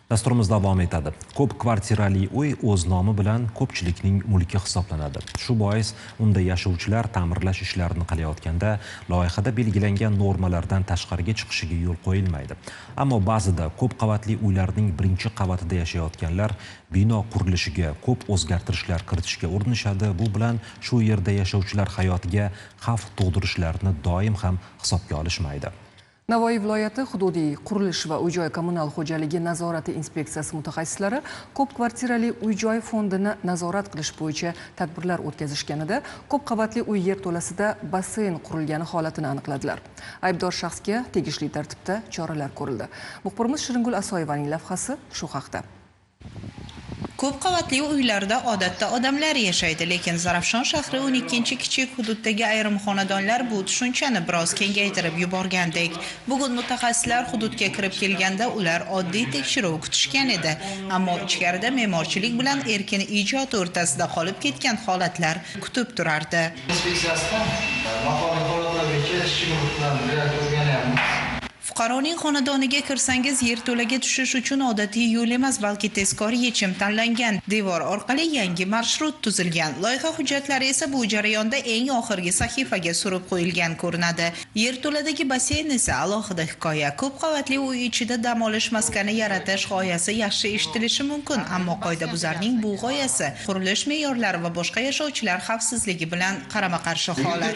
Dasturimiz davom etadi. Ko'p kvartirali uy o'z nomi bilan ko'pchilikning mulki hisoblanadi. Shu bois unda yashovchilar ta'mirlash ishlarini qilayotganda loyihada belgilangan normalardan tashqariga chiqishiga yo'l qo'yilmaydi. Ammo ba'zida ko'p qavatli uylarning birinchi qavatida yashayotganlar bino qurilishiga ko'p o'zgartirishlar kiritishga urinishadi. Bu bilan shu yerda yashovchilar hayotiga xavf tug'dirishlarini doim ham hisobga olishmaydi. Navoiy viloyati hududiy qurilish va uy-joy kommunal xo'jaligi nazorati inspeksiyasi mutaxassislari ko'p kvartirali uy-joy fondini nazorat qilish bo'yicha tadbirlar o'tkazishganida ko'p qavatli uy yerto'lasida basseyn qurilgani holatini aniqladilar. Aybdor shaxsga tegishli tartibda choralar ko'rildi. Muxbirimiz Shiringul Asoyevaning lavhasi shu haqda. Ko'p qavatli uylarda odatda odamlar yashaydi, lekin Zarafshon shahri 12 kichik hududdagi ayrim xonadonlar bu tushunchani biroz kengaytirib yuborgandek. Bugun mutaxassislar hududga kirib kelganda ular oddiy tekshiruv kutishgan edi, ammo ichkarida me'morchilik bilan erkin ijod o'rtasida qolib ketgan holatlar kutib turardi. Fuqaroning xonadoniga kirsangiz yerto'laga tushish uchun odatiy yo'l emas, balki tezkor yechim tanlangan. Devor orqali yangi marshrut tuzilgan. Loyiha hujjatlari esa bu jarayonda eng oxirgi sahifaga surib qo'yilgan ko'rinadi. Yerto'ladagi basseyn esa alohida hikoya. Ko'p qavatli uy ichida dam olish maskani yaratish g'oyasi yaxshi eshitilishi mumkin, ammo qoidabuzarning bu g'oyasi qurilish me'yorlari va boshqa yashovchilar xavfsizligi bilan qarama-qarshi holat.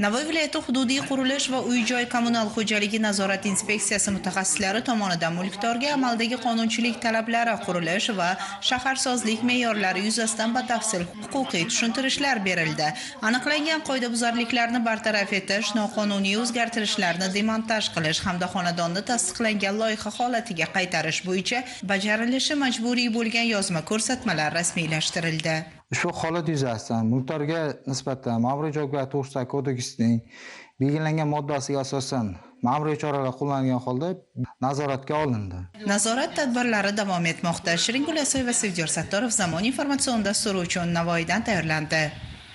Navoiy viloyati hududiy qurilish va uy-joy kommunal xo'jaligi nazorat inspeksiyasi mutaxassislari tomonidan mulkdorga amaldagi qonunchilik talablari, qurilish va shaharsozlik me'yorlari yuzasidan batafsil huquqiy tushuntirishlar berildi. Aniqlangan qoidabuzarliklarni bartaraf etish, noqonuniy o'zgartirishlarni demontaj qilish hamda xonadonni tasdiqlangan loyiha holatiga qaytarish bo'yicha bajarilishi majburiy bo'lgan yozma ko'rsatmalar rasmiylashtirildi. Ushbu holat yuzasidan mulkdorga nisbatan ma'muriy javobgarlik to'g'risidagi kodeksning belgilangan moddasiga asosan ma'muriy choralar qo'llanilgan holda nazoratga olindi. Nazorat tadbirlari davom etmoqda. Shiringul Asoyeva, Sevjar Sattorov, Zamon informatsion dasturi uchun Navoiydan tayyorlandi.